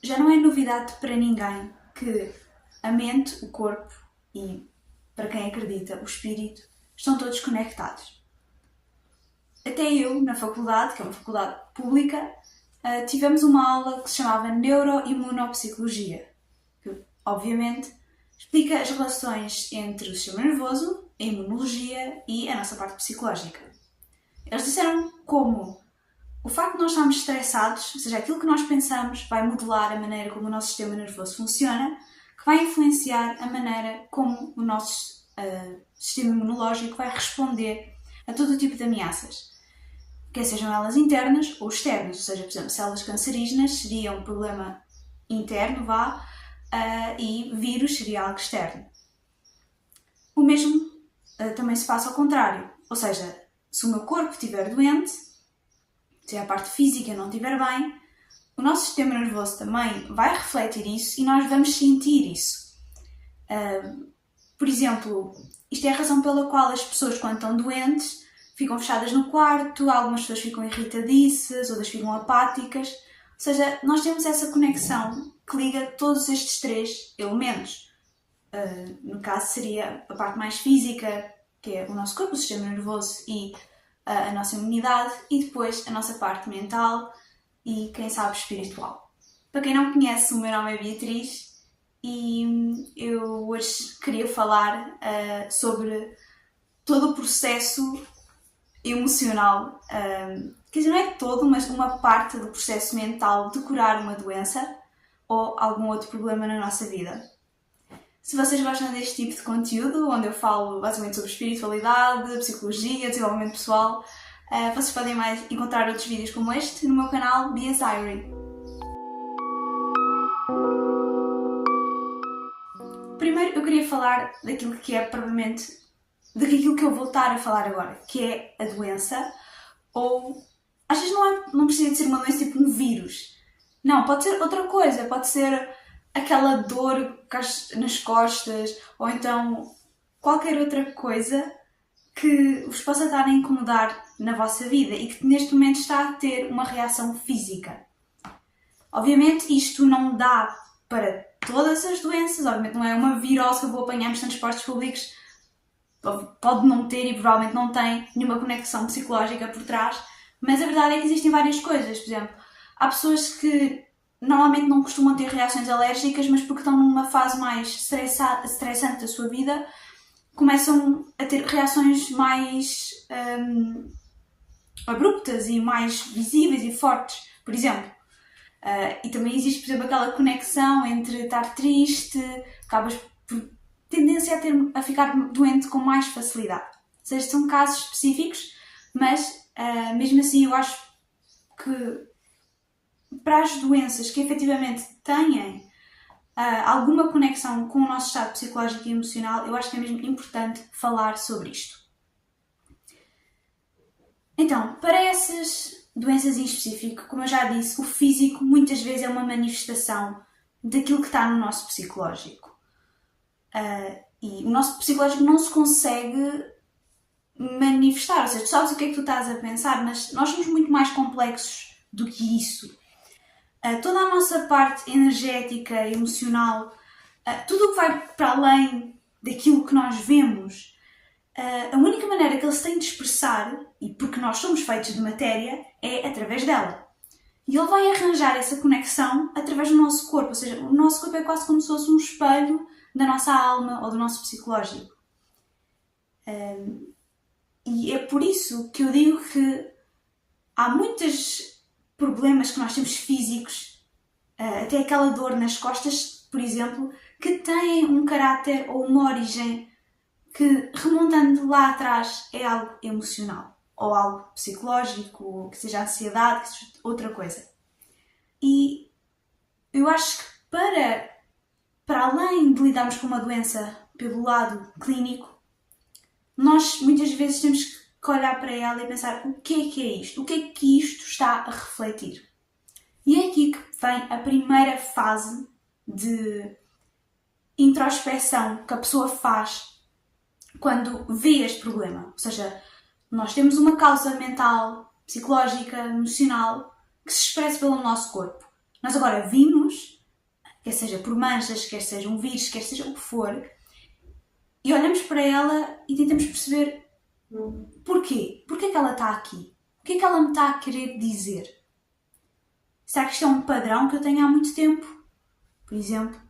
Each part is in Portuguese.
Já não é novidade para ninguém que a mente, o corpo e, para quem acredita, o espírito estão todos conectados. Até eu, na faculdade, que é uma faculdade pública, tivemos uma aula que se chamava Neuroimunopsicologia, que, obviamente, explica as relações entre o sistema nervoso, a imunologia e a nossa parte psicológica. Eles disseram como o facto de nós estarmos estressados, ou seja, aquilo que nós pensamos, vai modelar a maneira como o nosso sistema nervoso funciona, que vai influenciar a maneira como o nosso sistema imunológico vai responder a todo o tipo de ameaças. Quer sejam elas internas ou externas, ou seja, por exemplo, células cancerígenas seria um problema interno, e vírus seria algo externo. O mesmo também se passa ao contrário, ou seja, se o meu corpo estiver doente, se a parte física não estiver bem, o nosso sistema nervoso também vai refletir isso e nós vamos sentir isso. Por exemplo, isto é a razão pela qual as pessoas, quando estão doentes, ficam fechadas no quarto, algumas pessoas ficam irritadiças, outras ficam apáticas. Ou seja, nós temos essa conexão que liga todos estes três elementos. No caso seria a parte mais física, que é o nosso corpo, o sistema nervoso e a nossa imunidade, e depois a nossa parte mental e, quem sabe, espiritual. Para quem não conhece, o meu nome é Beatriz e eu hoje queria falar sobre todo o processo emocional, quer dizer, não é todo, mas uma parte do processo mental de curar uma doença ou algum outro problema na nossa vida. Se vocês gostam deste tipo de conteúdo, onde eu falo basicamente sobre espiritualidade, psicologia, desenvolvimento pessoal, vocês podem encontrar outros vídeos como este no meu canal Be a Diary. Primeiro eu queria falar daquilo que é provavelmente daquilo que eu vou estar a falar agora, que é a doença, ou às vezes não precisa de ser uma doença tipo um vírus. Não, pode ser outra coisa, pode ser aquela dor nas costas, ou então qualquer outra coisa que vos possa estar a incomodar na vossa vida e que neste momento está a ter uma reação física. Obviamente isto não dá para todas as doenças, obviamente não é uma virose que eu vou apanhar nos transportes públicos, pode não ter e provavelmente não tem nenhuma conexão psicológica por trás, mas a verdade é que existem várias coisas. Por exemplo, há pessoas que normalmente não costumam ter reações alérgicas, mas porque estão numa fase mais estressante da sua vida, começam a ter reações mais abruptas e mais visíveis e fortes, por exemplo. E também existe, por exemplo, aquela conexão entre estar triste, acabas por tendência a ficar doente com mais facilidade. Ou seja, são casos específicos, mas mesmo assim eu acho que para as doenças que efetivamente têm alguma conexão com o nosso estado psicológico e emocional, eu acho que é mesmo importante falar sobre isto. Então, para essas doenças em específico, como eu já disse, o físico muitas vezes é uma manifestação daquilo que está no nosso psicológico. E o nosso psicológico não se consegue manifestar, ou seja, tu sabes o que é que tu estás a pensar, mas nós somos muito mais complexos do que isso. Toda a nossa parte energética, emocional, tudo o que vai para além daquilo que nós vemos, a única maneira que ele se tem de expressar, e porque nós somos feitos de matéria, é através dela. E ele vai arranjar essa conexão através do nosso corpo, ou seja, o nosso corpo é quase como se fosse um espelho da nossa alma ou do nosso psicológico. E é por isso que eu digo que há muitos problemas que nós temos físicos, até aquela dor nas costas, por exemplo, que têm um caráter ou uma origem que, remontando lá atrás, é algo emocional, ou algo psicológico, ou que seja ansiedade, que seja outra coisa. E eu acho que para além de lidarmos com uma doença pelo lado clínico, nós muitas vezes temos que olhar para ela e pensar o que é isto? O que é que isto está a refletir? E é aqui que vem a primeira fase de introspecção que a pessoa faz quando vê este problema. Ou seja, nós temos uma causa mental, psicológica, emocional, que se expressa pelo nosso corpo. Nós agora vimos, quer seja por manchas, quer seja um vírus, quer seja o que for, e olhamos para ela e tentamos perceber porquê? Porquê que ela está aqui? O que é que ela me está a querer dizer? Será que isto é um padrão que eu tenho há muito tempo? Por exemplo,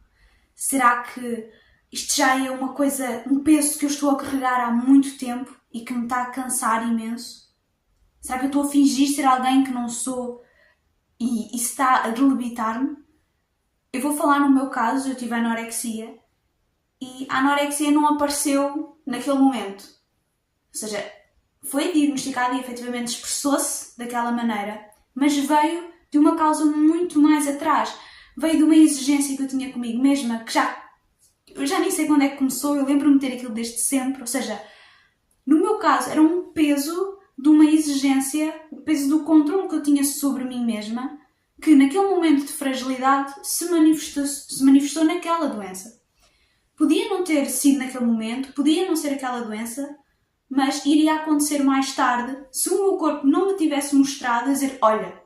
será que isto já é uma coisa, um peso que eu estou a carregar há muito tempo e que me está a cansar imenso? Será que eu estou a fingir ser alguém que não sou e isso está a debilitar-me? Eu vou falar no meu caso, eu tive anorexia e a anorexia não apareceu naquele momento. Ou seja, foi diagnosticada e efetivamente expressou-se daquela maneira, mas veio de uma causa muito mais atrás. Veio de uma exigência que eu tinha comigo mesma, que eu já nem sei quando é que começou, eu lembro-me de ter aquilo desde sempre. Ou seja, no meu caso era um peso de uma exigência, o peso do controle que eu tinha sobre mim mesma, que naquele momento de fragilidade se manifestou naquela doença. Podia não ter sido naquele momento, podia não ser aquela doença, mas iria acontecer mais tarde se o meu corpo não me tivesse mostrado a dizer: olha,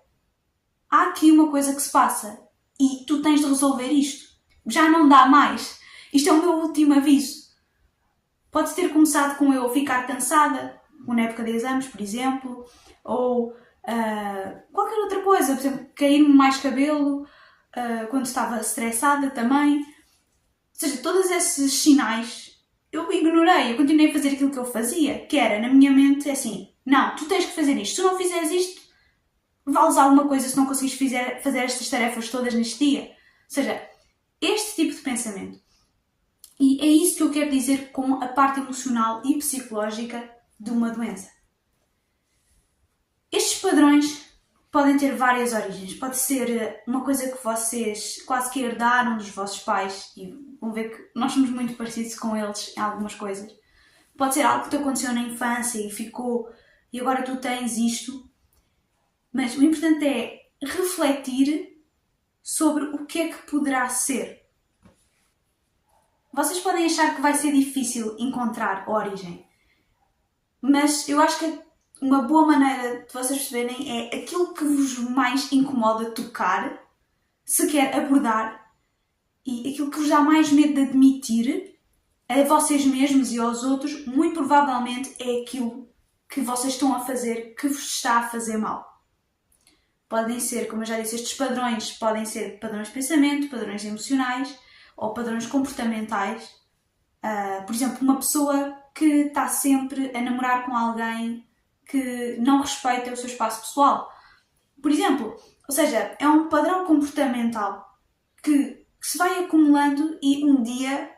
há aqui uma coisa que se passa e tu tens de resolver isto. Já não dá mais. Isto é o meu último aviso. Pode ter começado com eu ficar cansada, na época de exames, por exemplo, ou qualquer outra coisa, por exemplo, cair-me mais cabelo quando estava estressada também. Ou seja, todos esses sinais eu ignorei, eu continuei a fazer aquilo que eu fazia, que era, na minha mente, assim, não, tu tens que fazer isto, se tu não fizeres isto, vales alguma coisa se não conseguires fazer estas tarefas todas neste dia. Ou seja, este tipo de pensamento. E é isso que eu quero dizer com a parte emocional e psicológica de uma doença. Estes padrões podem ter várias origens. Pode ser uma coisa que vocês quase que herdaram dos vossos pais e vão ver que nós somos muito parecidos com eles em algumas coisas. Pode ser algo que te aconteceu na infância e ficou e agora tu tens isto. Mas o importante é refletir sobre o que é que poderá ser. Vocês podem achar que vai ser difícil encontrar a origem, mas eu acho que uma boa maneira de vocês perceberem é aquilo que vos mais incomoda tocar, se quer abordar, e aquilo que vos dá mais medo de admitir a vocês mesmos e aos outros, muito provavelmente é aquilo que vocês estão a fazer que vos está a fazer mal. Podem ser, como eu já disse, estes padrões podem ser padrões de pensamento, padrões emocionais ou padrões comportamentais. Por exemplo, uma pessoa que está sempre a namorar com alguém que não respeita o seu espaço pessoal. Por exemplo, ou seja, é um padrão comportamental que se vai acumulando e um dia,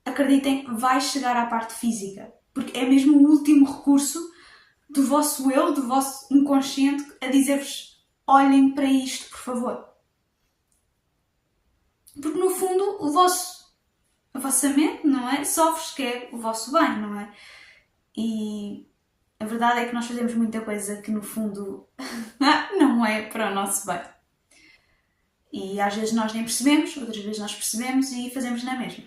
acreditem, vai chegar à parte física. Porque é mesmo o último recurso do vosso eu, do vosso inconsciente, a dizer-vos: olhem para isto, por favor. Porque no fundo, a vossa mente, não é? Só-vos quer o vosso bem, não é? E a verdade é que nós fazemos muita coisa que no fundo não é para o nosso bem. E às vezes nós nem percebemos, outras vezes nós percebemos e fazemos na mesma.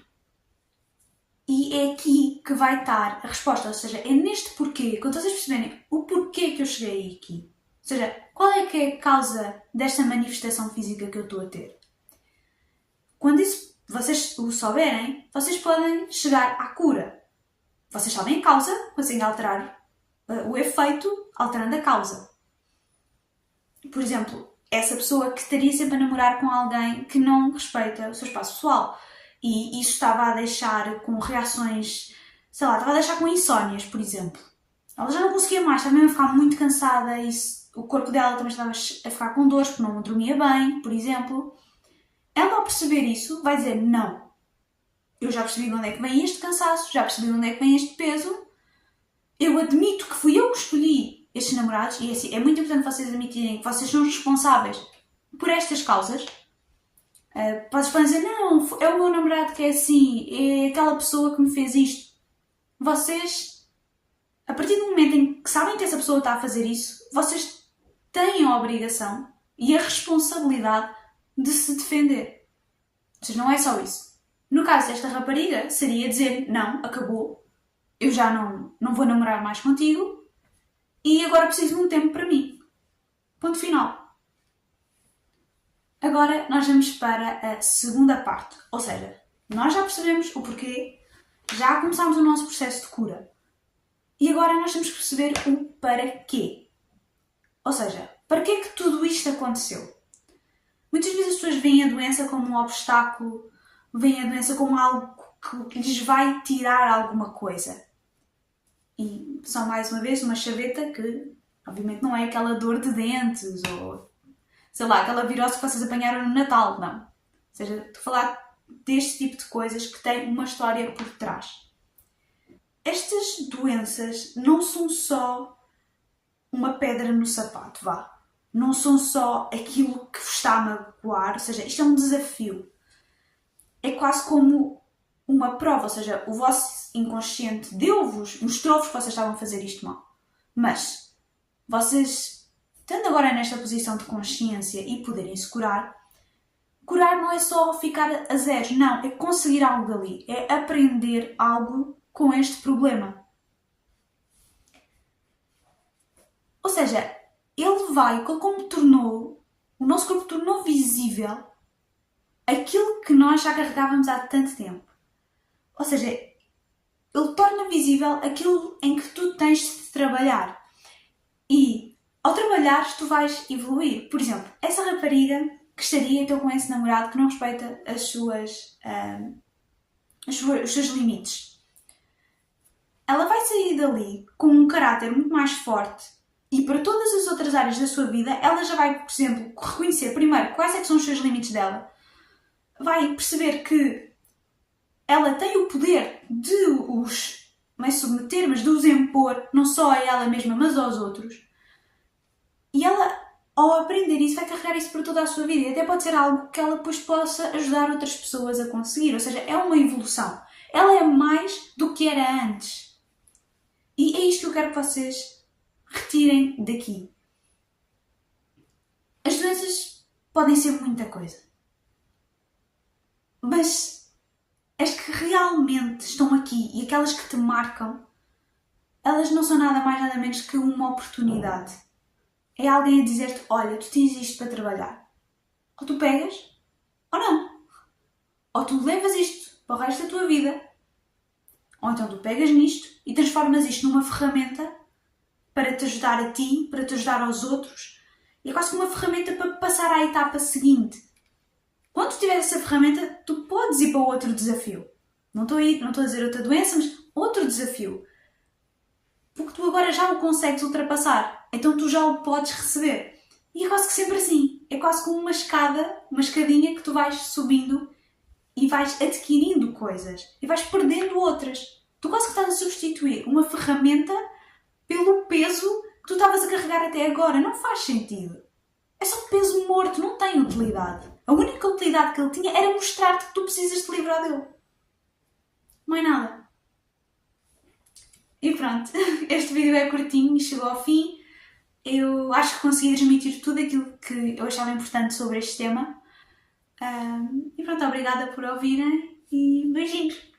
E é aqui que vai estar a resposta, ou seja, é neste porquê, quando vocês perceberem o porquê que eu cheguei aqui. Ou seja, qual é que é a causa desta manifestação física que eu estou a ter? Quando vocês o souberem, vocês podem chegar à cura. Vocês sabem a causa, conseguem alterar o efeito alterando a causa. Por exemplo, essa pessoa que estaria sempre a namorar com alguém que não respeita o seu espaço pessoal e isso estava a deixar com reações, sei lá, estava a deixar com insónias, por exemplo. Ela já não conseguia mais, estava mesmo a ficar muito cansada e o corpo dela também estava a ficar com dores porque não dormia bem, por exemplo. Ela, ao perceber isso, vai dizer: não, eu já percebi de onde é que vem este cansaço, já percebi de onde é que vem este peso, eu admito que fui eu que escolhi estes namorados, e assim, é muito importante vocês admitirem que vocês são responsáveis por estas causas. Vocês podem dizer: não, é o meu namorado que é assim, é aquela pessoa que me fez isto. Vocês, a partir do momento em que sabem que essa pessoa está a fazer isso, vocês têm a obrigação e a responsabilidade de se defender. Ou seja, não é só isso. No caso desta rapariga, seria dizer: não, acabou, eu já não vou namorar mais contigo e agora preciso de um tempo para mim. Ponto final. Agora nós vamos para a segunda parte, ou seja, nós já percebemos o porquê, já começámos o nosso processo de cura e agora nós temos que perceber o para quê. Ou seja, para que é que tudo isto aconteceu? Muitas vezes as pessoas veem a doença como um obstáculo, veem a doença como algo que lhes vai tirar alguma coisa. E só mais uma vez uma chaveta que, obviamente, não é aquela dor de dentes ou, sei lá, aquela virose que vocês apanharam no Natal, não. Ou seja, estou a falar deste tipo de coisas que têm uma história por trás. Estas doenças não são só uma pedra no sapato, vá. Não são só aquilo que vos está a magoar, ou seja, isto é um desafio. É quase como uma prova, ou seja, o vosso inconsciente deu-vos, mostrou-vos que vocês estavam a fazer isto mal. Mas vocês, estando agora nesta posição de consciência e poderem se curar, curar não é só ficar a zeros, não, é conseguir algo dali, é aprender algo com este problema. Ou seja, como tornou, o nosso corpo tornou visível aquilo que nós já carregávamos há tanto tempo. Ou seja, ele torna visível aquilo em que tu tens de trabalhar. E ao trabalhares tu vais evoluir. Por exemplo, essa rapariga que estaria então com esse namorado que não respeita os seus limites. Ela vai sair dali com um caráter muito mais forte e para todas as outras áreas da sua vida ela já vai, por exemplo, reconhecer primeiro quais é que são os seus limites dela. Vai perceber que ela tem o poder de os, não é submeter, mas de os impor, não só a ela mesma, mas aos outros. E ela, ao aprender isso, vai carregar isso para toda a sua vida. E até pode ser algo que ela depois possa ajudar outras pessoas a conseguir. Ou seja, é uma evolução. Ela é mais do que era antes. E é isto que eu quero que vocês retirem daqui. As doenças podem ser muita coisa. Mas as que realmente estão aqui e aquelas que te marcam, elas não são nada mais nada menos que uma oportunidade. É alguém a dizer-te, olha, tu tens isto para trabalhar. Ou tu pegas, ou não. Ou tu levas isto para o resto da tua vida, ou então tu pegas nisto e transformas isto numa ferramenta para te ajudar a ti, para te ajudar aos outros. E é quase como uma ferramenta para passar à etapa seguinte. Quando tu tiveres essa ferramenta, tu podes ir para outro desafio. Não estou a dizer outra doença, mas outro desafio. Porque tu agora já o consegues ultrapassar. Então tu já o podes receber. E é quase que sempre assim. É quase como uma escadinha que tu vais subindo e vais adquirindo coisas. E vais perdendo outras. Tu quase que estás a substituir uma ferramenta pelo peso que tu estavas a carregar até agora. Não faz sentido. É só peso morto, não tem utilidade. A única utilidade que ele tinha era mostrar-te que tu precisas te livrar dele. Não é nada. E pronto, este vídeo é curtinho e chegou ao fim. Eu acho que consegui transmitir tudo aquilo que eu achava importante sobre este tema. E pronto, obrigada por ouvirem e beijinhos!